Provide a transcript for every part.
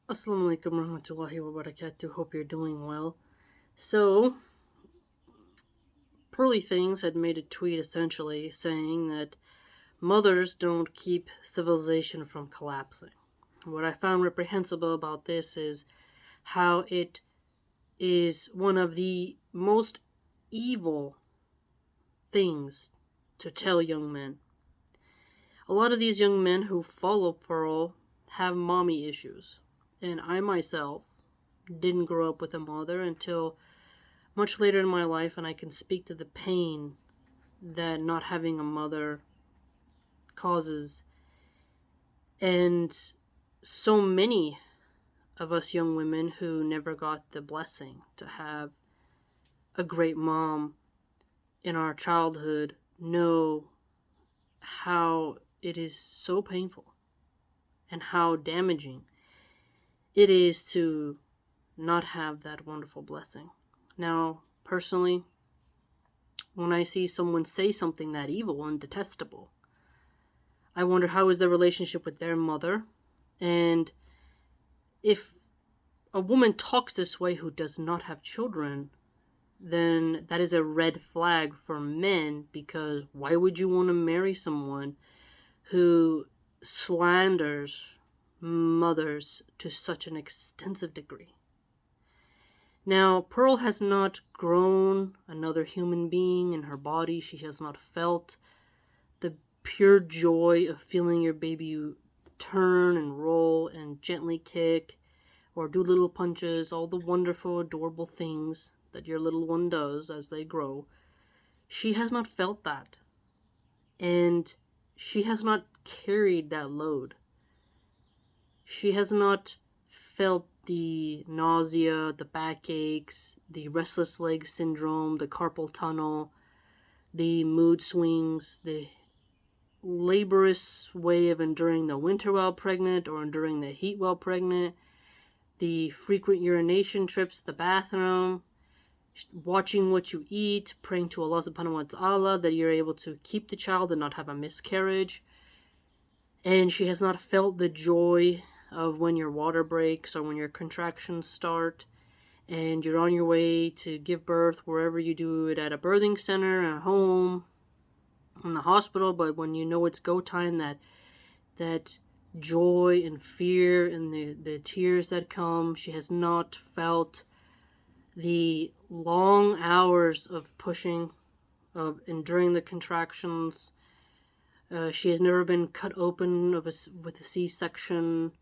Assalamu alaikum warahmatullahi wabarakatuh. Hope you're doing well. So, PearlyThings had made a tweet essentially saying that mothers don't keep civilization from collapsing. What I found reprehensible about this is how it is one of the most evil things to tell young men. A lot of these young men who follow Pearl have mommy issues, and I myself didn't grow up with a mother until much later in my life, and I can speak to the pain that not having a mother causes. And so many of us young women who never got the blessing to have a great mom in our childhood know how it is so painful and how damaging it is to not have that wonderful blessing. Now, personally, when I see someone say something that evil and detestable, I wonder how is their relationship with their mother, and if a woman talks this way who does not have children, then that is a red flag for men, because why would you want to marry someone who slanders mothers to such an extensive degree? Now, Pearl has not grown another human being in her body. She has not felt the pure joy of feeling your baby turn and roll and gently kick or do little punches, all the wonderful, adorable things that your little one does as they grow. She has not felt that. And she has not carried that load. She has not felt the nausea, the backaches, the restless leg syndrome, the carpal tunnel, the mood swings, the laborious way of enduring the winter while pregnant or enduring the heat while pregnant, the frequent urination trips to the bathroom, watching what you eat, praying to Allah subhanahu wa ta'ala that you're able to keep the child and not have a miscarriage. And she has not felt the joy of when your water breaks or when your contractions start and you're on your way to give birth, wherever you do it, at a birthing center, at home, in the hospital. But when you know it's go time, that joy and fear and the tears that come, she has not felt the long hours of pushing, of enduring the contractions. She has never been cut open with a C-section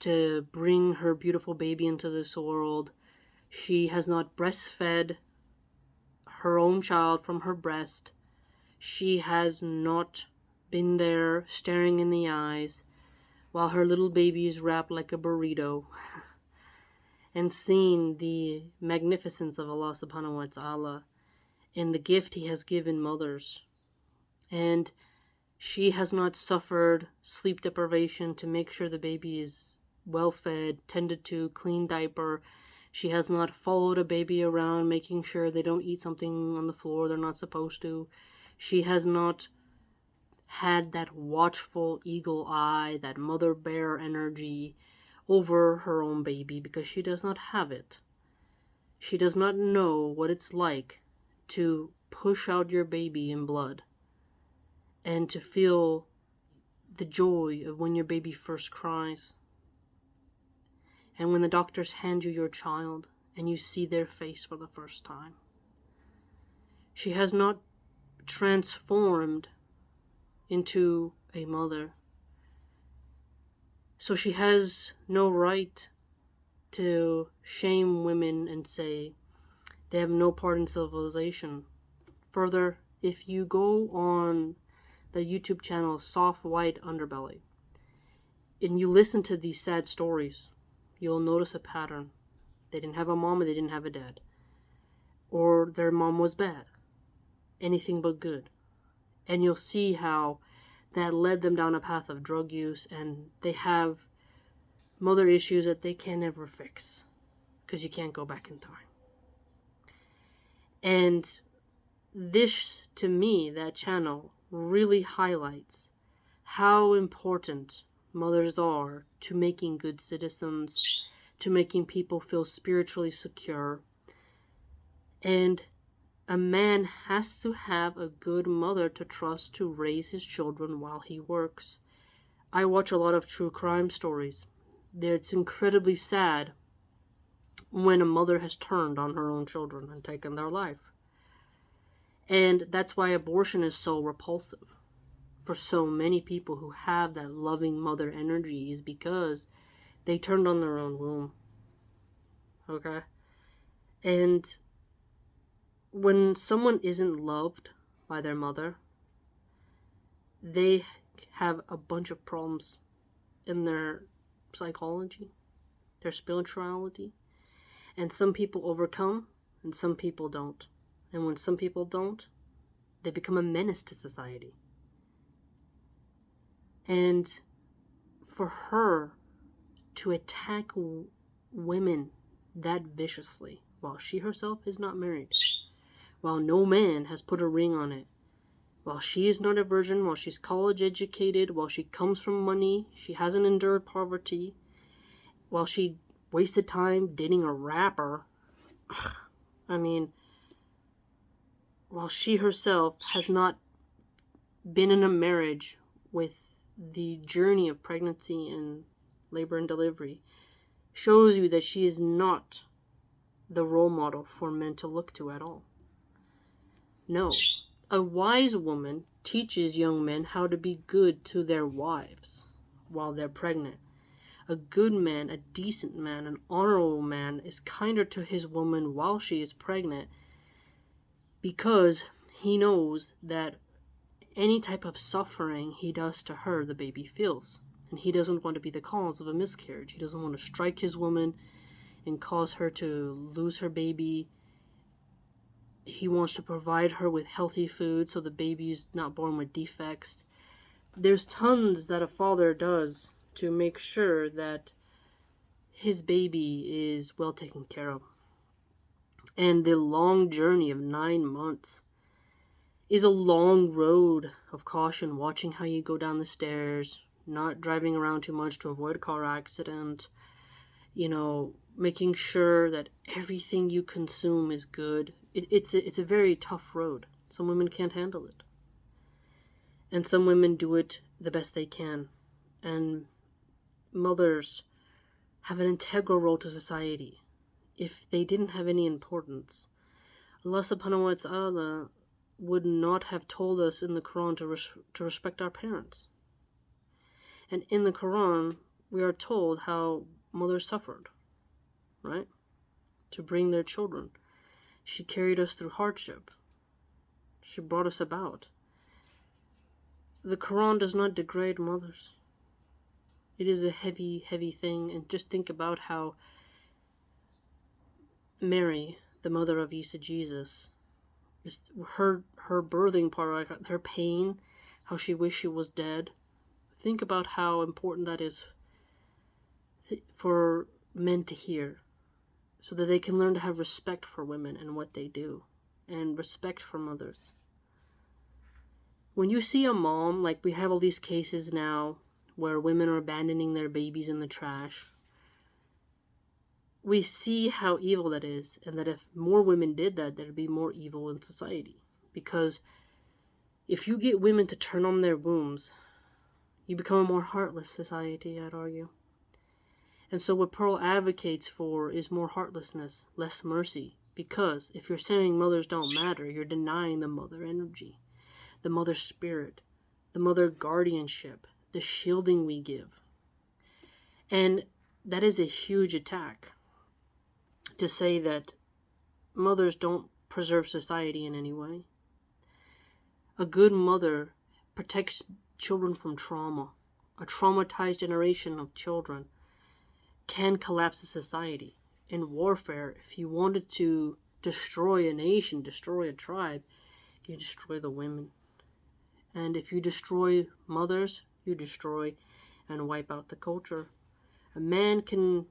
to bring her beautiful baby into this world. She has not breastfed her own child from her breast. She has not been there staring in the eyes while her little baby is wrapped like a burrito and seen the magnificence of Allah subhanahu wa ta'ala and the gift He has given mothers. And she has not suffered sleep deprivation to make sure the baby is well fed, tended to, clean diaper. She has not followed a baby around making sure they don't eat something on the floor they're not supposed to. She has not had that watchful eagle eye, that mother bear energy over her own baby, because she does not have it. She does not know what it's like to push out your baby in blood and to feel the joy of when your baby first cries, and when the doctors hand you your child and you see their face for the first time. She has not transformed into a mother, so she has no right to shame women and say they have no part in civilization. Further, if you go on the YouTube channel Soft White Underbelly and you listen to these sad stories, you'll notice a pattern. They didn't have a mom, or they didn't have a dad, or their mom was bad, anything but good. And you'll see how that led them down a path of drug use, and they have mother issues that they can never fix because you can't go back in time. And this, to me, that channel really highlights how important mothers are to making good citizens, to making people feel spiritually secure. And a man has to have a good mother to trust to raise his children while he works. I watch a lot of true crime stories. It's incredibly sad when a mother has turned on her own children and taken their life. And that's why abortion is so repulsive for so many people who have that loving mother energy, is because they turned on their own womb. Okay? And when someone isn't loved by their mother, they have a bunch of problems in their psychology, their spirituality. And some people overcome, and some people don't. And when some people don't, they become a menace to society. And for her to attack women that viciously, while she herself is not married, while no man has put a ring on it, while she is not a virgin, while she's college educated, while she comes from money, she hasn't endured poverty, while she wasted time dating a rapper, I mean, while she herself has not been in a marriage with the journey of pregnancy and labor and delivery, shows you that she is not the role model for men to look to at all. No. A wise woman teaches young men how to be good to their wives while they're pregnant. A good man, a decent man, an honorable man is kinder to his woman while she is pregnant, because he knows that any type of suffering he does to her, the baby feels. And he doesn't want to be the cause of a miscarriage. He doesn't want to strike his woman and cause her to lose her baby. He wants to provide her with healthy food so the baby is not born with defects. There's tons that a father does to make sure that his baby is well taken care of. And the long journey of 9 months is a long road of caution, watching how you go down the stairs, not driving around too much to avoid a car accident, making sure that everything you consume is good. It's a very tough road. Some women can't handle it. And some women do it the best they can. And mothers have an integral role to society. If they didn't have any importance, Allah subhanahu wa ta'ala would not have told us in the Quran to respect our parents. And in the Quran, we are told how mothers suffered, right? To bring their children. She carried us through hardship. She brought us about. The Quran does not degrade mothers. It is a heavy, heavy thing. And just think about how Mary, the mother of Isa Jesus, her birthing part, her pain, how she wished she was dead. Think about how important that is for men to hear, so that they can learn to have respect for women and what they do, and respect for mothers. When you see a mom, like we have all these cases now where women are abandoning their babies in the trash, we see how evil that is, and that if more women did that, there'd be more evil in society. Because if you get women to turn on their wombs, you become a more heartless society, I'd argue. And so what Pearl advocates for is more heartlessness, less mercy. Because if you're saying mothers don't matter, you're denying the mother energy, the mother spirit, the mother guardianship, the shielding we give. And that is a huge attack, to say that mothers don't preserve society in any way. A good mother protects children from trauma. A traumatized generation of children can collapse a society. In warfare, if you wanted to destroy a nation, destroy a tribe, you destroy the women. And if you destroy mothers, you destroy and wipe out the culture. A man can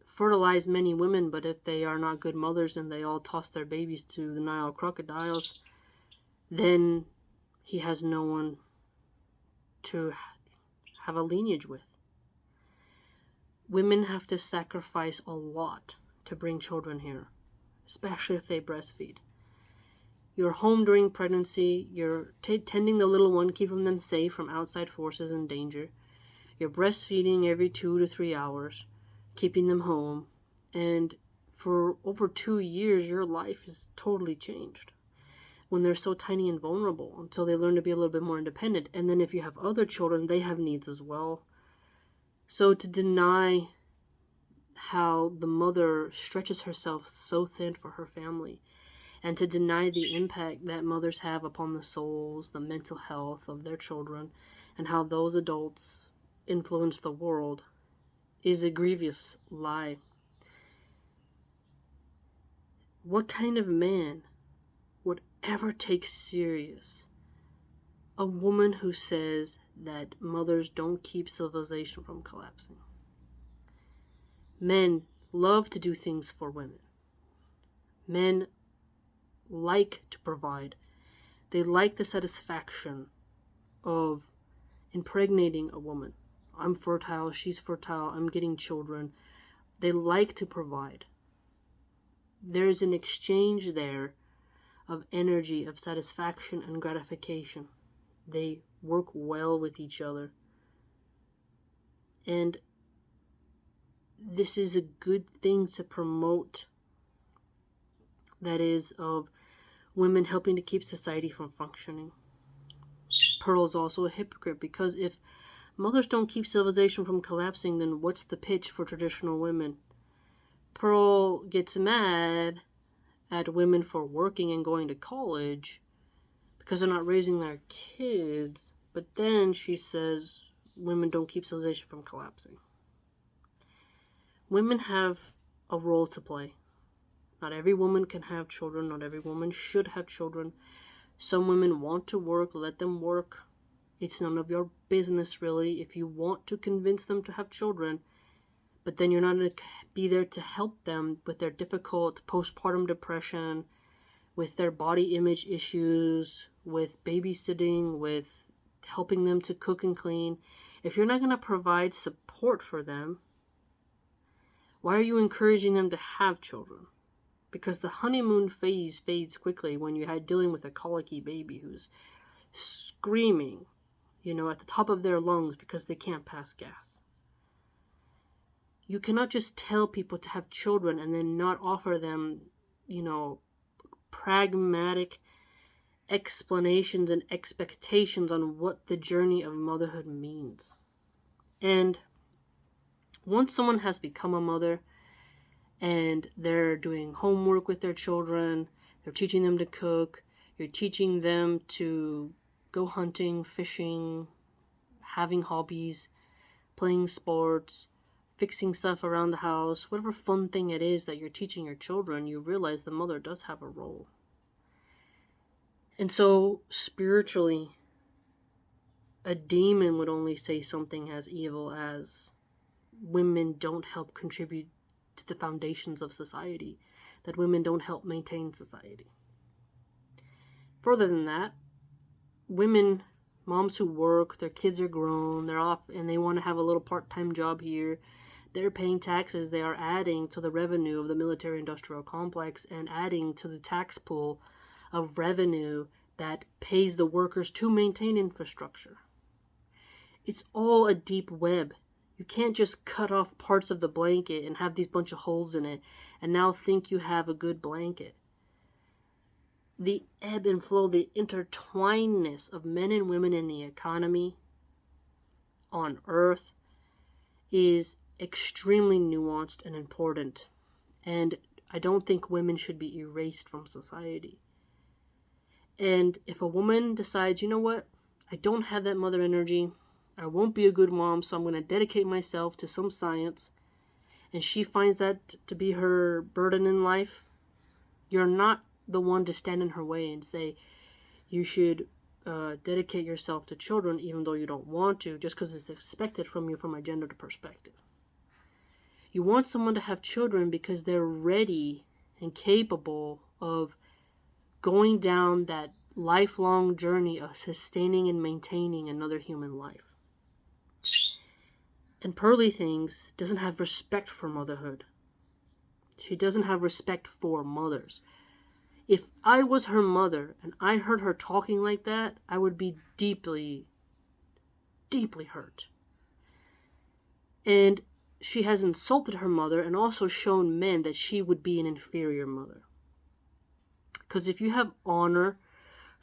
fertilize many women, but if they are not good mothers and they all toss their babies to the Nile crocodiles, then he has no one to have a lineage with. women have to sacrifice a lot to bring children here, especially if they breastfeed. You're home during pregnancy, you're tending the little one, keeping them safe from outside forces and danger. You're breastfeeding every 2 to 3 hours, keeping them home, and for over 2 years, your life is totally changed when they're so tiny and vulnerable until they learn to be a little bit more independent. And then if you have other children, they have needs as well. So to deny how the mother stretches herself so thin for her family, and to deny the impact that mothers have upon the souls, the mental health of their children, and how those adults influence the world, is a grievous lie. What kind of man would ever take serious a woman who says that mothers don't keep civilization from collapsing? Men love to do things for women. Men like to provide. They like the satisfaction of impregnating a woman. I'm fertile, she's fertile, I'm getting children. They like to provide. There's an exchange there of energy, of satisfaction and gratification. They work well with each other. And this is a good thing to promote, that is, of women helping to keep society from functioning. Pearl's also a hypocrite, because if mothers don't keep civilization from collapsing, then what's the pitch for traditional women? Pearl gets mad at women for working and going to college because they're not raising their kids, but then she says women don't keep civilization from collapsing. Women have a role to play. Not every woman can have children. Not every woman should have children. Some women want to work. Let them work. It's none of your business, really, if you want to convince them to have children, but then you're not going to be there to help them with their difficult postpartum depression, with their body image issues, with babysitting, with helping them to cook and clean. If you're not going to provide support for them, why are you encouraging them to have children? Because the honeymoon phase fades quickly when you're dealing with a colicky baby who's screaming, at the top of their lungs because they can't pass gas. You cannot just tell people to have children and then not offer them, pragmatic explanations and expectations on what the journey of motherhood means. And once someone has become a mother and they're doing homework with their children, they're teaching them to cook, you're teaching them to go hunting, fishing, having hobbies, playing sports, fixing stuff around the house, whatever fun thing it is that you're teaching your children, you realize the mother does have a role. And so, spiritually, a demon would only say something as evil as women don't help contribute to the foundations of society, that women don't help maintain society. Further than that, women, moms who work, their kids are grown, they're off, and they want to have a little part-time job here, they're paying taxes, they are adding to the revenue of the military-industrial complex and adding to the tax pool of revenue that pays the workers to maintain infrastructure. It's all a deep web. You can't just cut off parts of the blanket and have these bunch of holes in it and now think you have a good blanket. The ebb and flow, the intertwinedness of men and women in the economy on Earth is extremely nuanced and important. And I don't think women should be erased from society. And if a woman decides, you know what, I don't have that mother energy, I won't be a good mom, so I'm going to dedicate myself to some science, and she finds that to be her burden in life, you're not the one to stand in her way and say you should dedicate yourself to children even though you don't want to, just because it's expected from you from a gender perspective. You want someone to have children because they're ready and capable of going down that lifelong journey of sustaining and maintaining another human life. And PearlyThings doesn't have respect for motherhood. She doesn't have respect for mothers. If I was her mother and I heard her talking like that, I would be deeply, deeply hurt. And she has insulted her mother and also shown men that she would be an inferior mother. Because if you have honor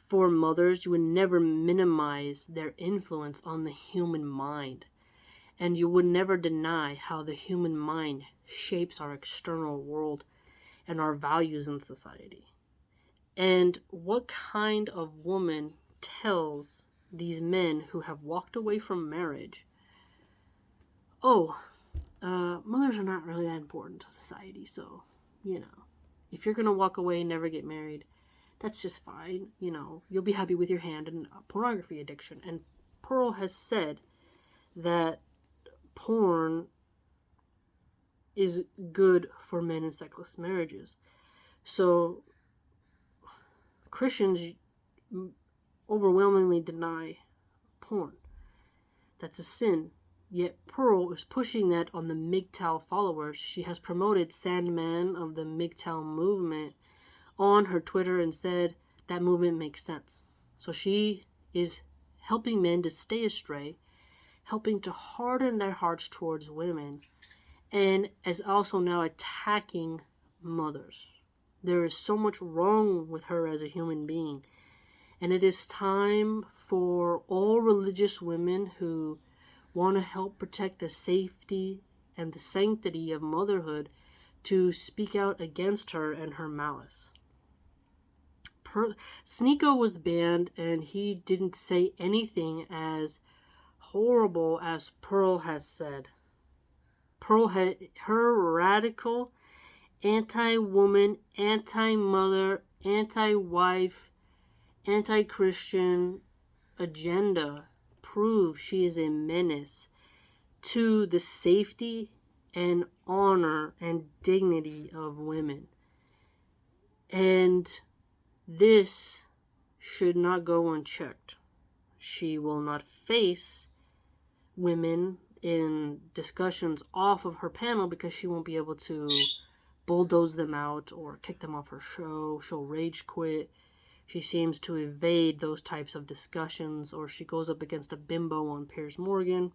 for mothers, you would never minimize their influence on the human mind. And you would never deny how the human mind shapes our external world and our values in society. And what kind of woman tells these men who have walked away from marriage, oh, mothers are not really that important to society, so, if you're going to walk away and never get married, that's just fine. You'll be happy with your hand and pornography addiction. And Pearl has said that porn is good for men in sexless marriages. So Christians overwhelmingly deny porn. That's a sin. Yet Pearl is pushing that on the MGTOW followers. She has promoted Sandman of the MGTOW movement on her Twitter and said that movement makes sense. So she is helping men to stay astray, helping to harden their hearts towards women, and is also now attacking mothers. There is so much wrong with her as a human being. And it is time for all religious women who want to help protect the safety and the sanctity of motherhood to speak out against her and her malice. Sneeko was banned, and he didn't say anything as horrible as Pearl has said. Pearl had her radical, anti-woman, anti-mother, anti-wife, anti-Christian agenda proves she is a menace to the safety and honor and dignity of women. And this should not go unchecked. She will not face women in discussions off of her panel because she won't be able to bulldoze them out or kick them off her show. She'll rage quit. She seems to evade those types of discussions, or she goes up against a bimbo on Piers Morgan,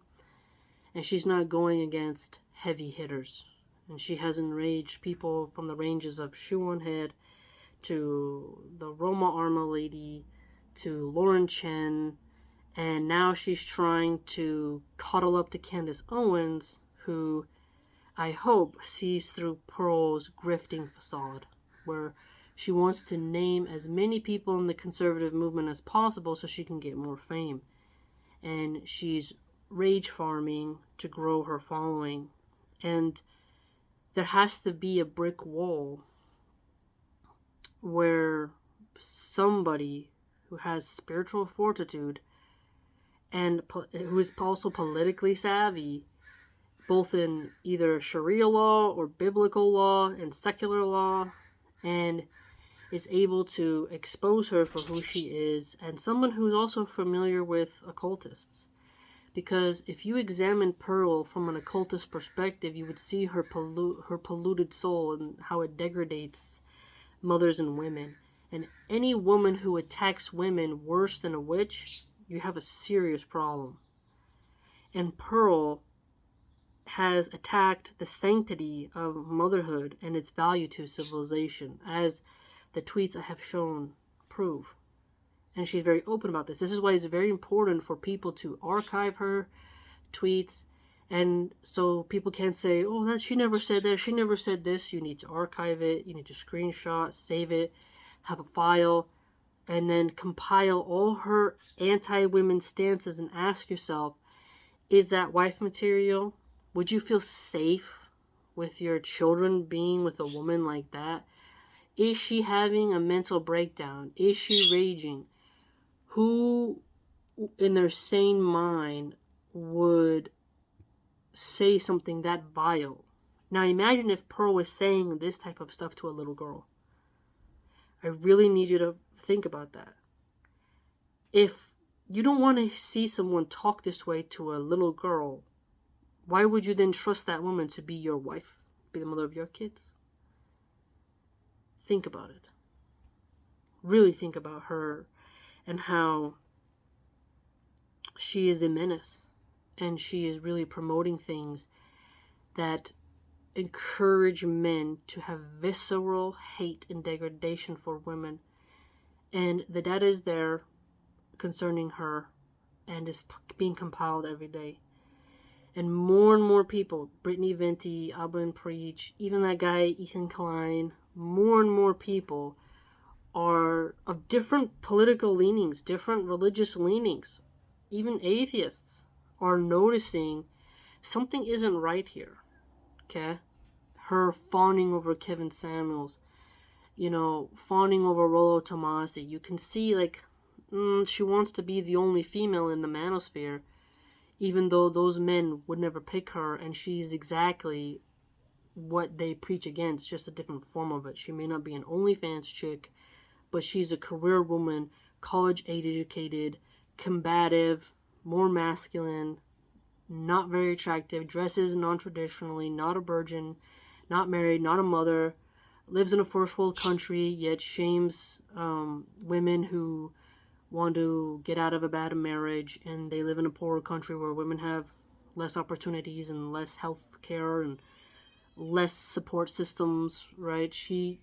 and she's not going against heavy hitters. And she has enraged people from the ranges of Shoe on Head to the Roma Arma lady to Lauren Chen, and now she's trying to cuddle up to Candace Owens, who I hope sees through Pearl's grifting facade, where she wants to name as many people in the conservative movement as possible so she can get more fame. And she's rage farming to grow her following. And there has to be a brick wall where somebody who has spiritual fortitude and who is also politically savvy, both in either Sharia law or biblical law and secular law, and is able to expose her for who she is, and someone who's also familiar with occultists. Because if you examine Pearl from an occultist perspective, you would see her polluted soul and how it degrades mothers and women. And any woman who attacks women worse than a witch, you have a serious problem. And Pearl has attacked the sanctity of motherhood and its value to civilization, as the tweets I have shown prove. And she's very open about this. This is why it's very important for people to archive her tweets, and so people can't say, oh, that she never said that, she never said this. You need to archive it, you need to screenshot, save it, have a file, and then compile all her anti-women stances and ask yourself, is that wife material? Would you feel safe with your children being with a woman like that? Is she having a mental breakdown? Is she raging? Who in their sane mind would say something that vile? Now imagine if Pearl was saying this type of stuff to a little girl. I really need you to think about that. If you don't want to see someone talk this way to a little girl, Why would you then trust that woman to be your wife, be the mother of your kids? Think about it. Really think about her and how she is a menace, and she is really promoting things that encourage men to have visceral hate and degradation for women. And the data is there concerning her and is being compiled every day. And more people, Brittany Venti, Abba Preach, even that guy Ethan Klein, more and more people are of different political leanings, different religious leanings. Even atheists are noticing something isn't right here. Okay? Her fawning over Kevin Samuels, fawning over Rollo Tomasi. You can see, she wants to be the only female in the manosphere, even though those men would never pick her, and she's exactly what they preach against, just a different form of it. She may not be an OnlyFans chick, but she's a career woman, college-age educated, combative, more masculine, not very attractive, dresses non-traditionally, not a virgin, not married, not a mother, lives in a first world country, yet shames women who want to get out of a bad marriage, and they live in a poorer country where women have less opportunities and less health care and less support systems, right? She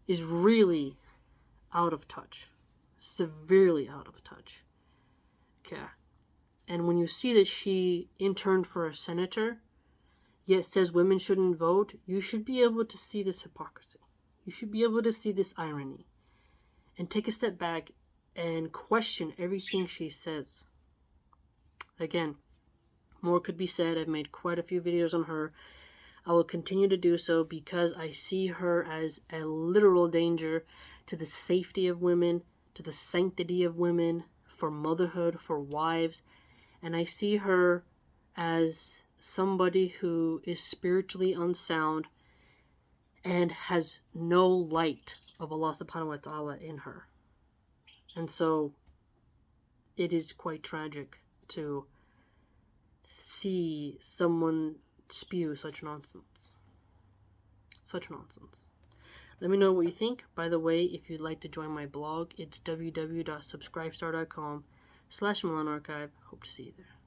is really out of touch, severely out of touch. Okay. And when you see that she interned for a senator, yet says women shouldn't vote, you should be able to see this hypocrisy. You should be able to see this irony and take a step back and question everything she says. Again, more could be said. I've made quite a few videos on her. I will continue to do so because I see her as a literal danger to the safety of women, to the sanctity of women, for motherhood, for wives. And I see her as somebody who is spiritually unsound and has no light of Allah subhanahu wa ta'ala in her. And so it is quite tragic to see someone spew such nonsense. Such nonsense. Let me know what you think. By the way, if you'd like to join my blog, it's www.subscribestar.com/MilahanArchive. Hope to see you there.